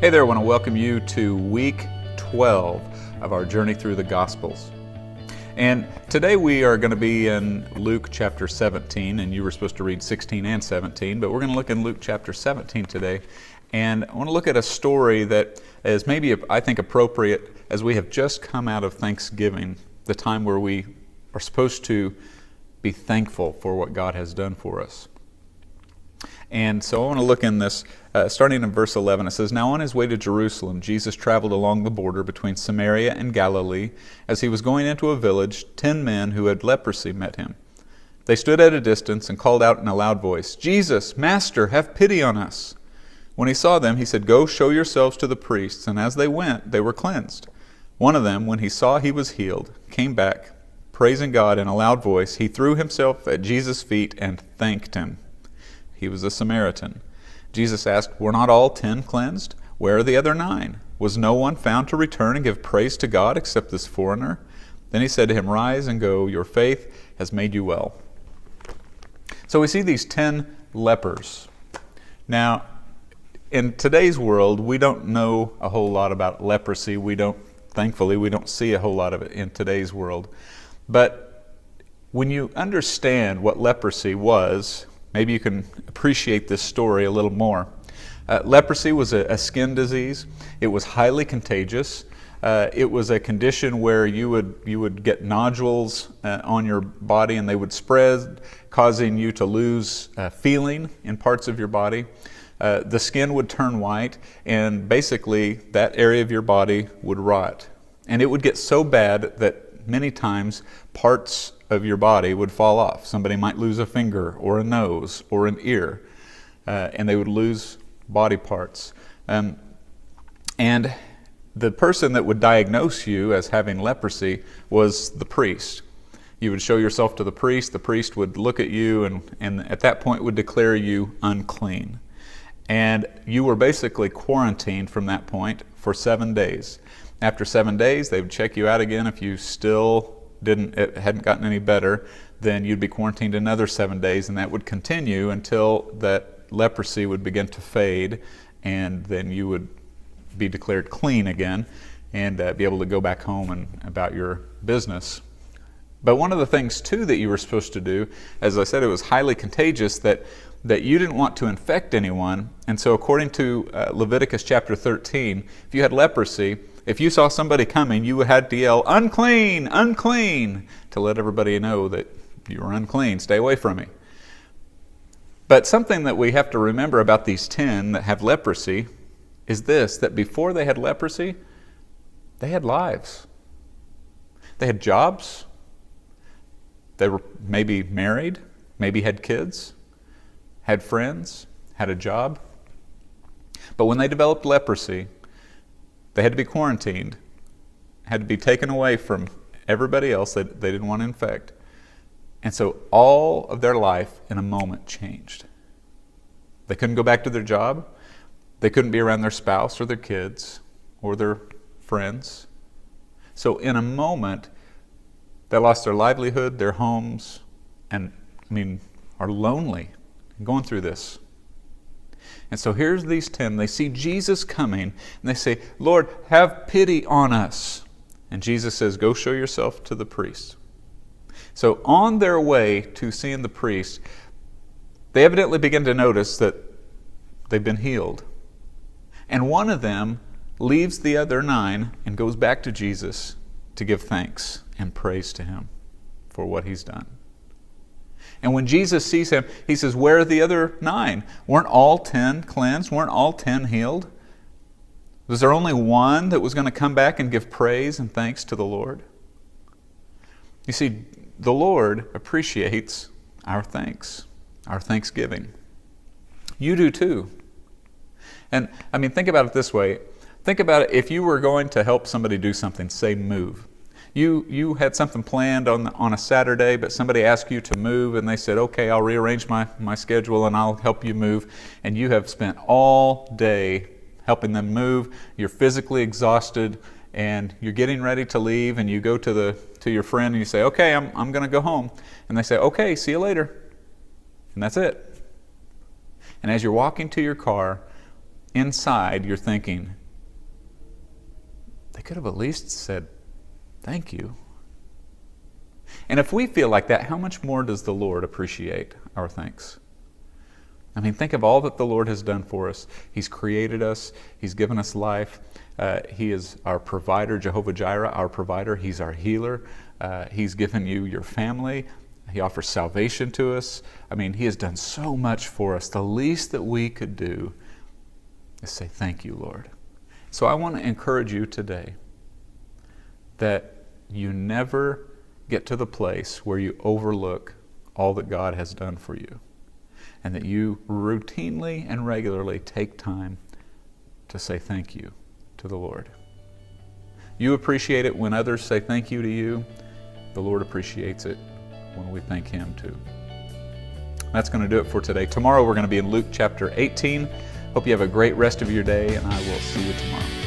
Hey there, I want to welcome you to week 12 of our journey through the Gospels. And today we are going to be in Luke chapter 17, and you were supposed to read 16 and 17, but we're going to look in Luke chapter 17 today. And I want to look at a story that is maybe, I think, appropriate as we have just come out of Thanksgiving, the time where we are supposed to be thankful for what God has done for us. And so I want to look in this, starting in verse 11. It says, "Now on his way to Jerusalem, Jesus traveled along the border between Samaria and Galilee. As he was going into a village, 10 men who had leprosy met him. They stood at a distance and called out in a loud voice, 'Jesus, Master, have pity on us.' When he saw them, he said, 'Go show yourselves to the priests.' And as they went, they were cleansed. One of them, when he saw he was healed, came back, praising God in a loud voice. He threw himself at Jesus' feet and thanked him. He was a Samaritan. Jesus asked, 'Were not all 10 cleansed? Where are the other 9? Was no one found to return and give praise to God except this foreigner?' Then he said to him, 'Rise and go. Your faith has made you well.'" So we see these 10 lepers. Now, in today's world, we don't know a whole lot about leprosy. Thankfully, we don't see a whole lot of it in today's world. But when you understand what leprosy was, maybe you can appreciate this story a little more. Leprosy was a skin disease. It was highly contagious. It was a condition where you would get nodules on your body, and they would spread, causing you to lose feeling in parts of your body. The skin would turn white, and basically that area of your body would rot. And it would get so bad that many times parts of your body would fall off. Somebody might lose a finger or a nose or an ear, and they would lose body parts. And the person that would diagnose you as having leprosy was the priest. You would show yourself to the priest would look at you and at that point would declare you unclean. And you were basically quarantined from that point for 7 days. After 7 days, they would check you out again. If you still it hadn't gotten any better, then you'd be quarantined another 7 days, and that would continue until that leprosy would begin to fade, and then you would be declared clean again and be able to go back home and about your business. But one of the things too that you were supposed to do, as I said, it was highly contagious, that you didn't want to infect anyone. And so according to Leviticus chapter 13, if you had leprosy, if you saw somebody coming, you had to yell, "Unclean, unclean," to let everybody know that you were unclean. Stay away from me. But something that we have to remember about these 10 that have leprosy is this, that before they had leprosy, they had lives. They had jobs. They were maybe married, maybe had kids, had friends, had a job. But when they developed leprosy, they had to be quarantined, had to be taken away from everybody else that they didn't want to infect. And so all of their life in a moment changed. They couldn't go back to their job. They couldn't be around their spouse or their kids or their friends. So in a moment, they lost their livelihood, their homes, and are lonely going through this. And so here's these 10. They see Jesus coming, and they say, "Lord, have pity on us." And Jesus says, "Go show yourself to the priest." So on their way to seeing the priest, they evidently begin to notice that they've been healed. And one of them leaves the other 9 and goes back to Jesus to give thanks and praise to him for what he's done. And when Jesus sees him, he says, "Where are the other 9? Weren't all 10 cleansed? Weren't all 10 healed? Was there only one that was going to come back and give praise and thanks to the Lord?" You see, the Lord appreciates our thanks, our thanksgiving. You do too. And think about it this way. Think about it if you were going to help somebody do something, say move. You had something planned on a Saturday, but somebody asked you to move, and they said, "Okay, I'll rearrange my schedule and I'll help you move." And you have spent all day helping them move. You're physically exhausted, and you're getting ready to leave, and you go to your friend and you say, "Okay, I'm going to go home." And they say, "Okay, see you later." And that's it. And as you're walking to your car, inside you're thinking, they could have at least said, thank you. And if we feel like that, how much more does the Lord appreciate our thanks? I mean, think of all that the Lord has done for us. He's created us. He's given us life. He is our provider, Jehovah Jireh, our provider. He's our healer. He's given you your family. He offers salvation to us. I mean, He has done so much for us. The least that we could do is say, thank you, Lord. So I want to encourage you today that you never get to the place where you overlook all that God has done for you, and that you routinely and regularly take time to say thank you to the Lord. You appreciate it when others say thank you to you. The Lord appreciates it when we thank Him too. That's going to do it for today. Tomorrow we're going to be in Luke chapter 18. Hope you have a great rest of your day, and I will see you tomorrow.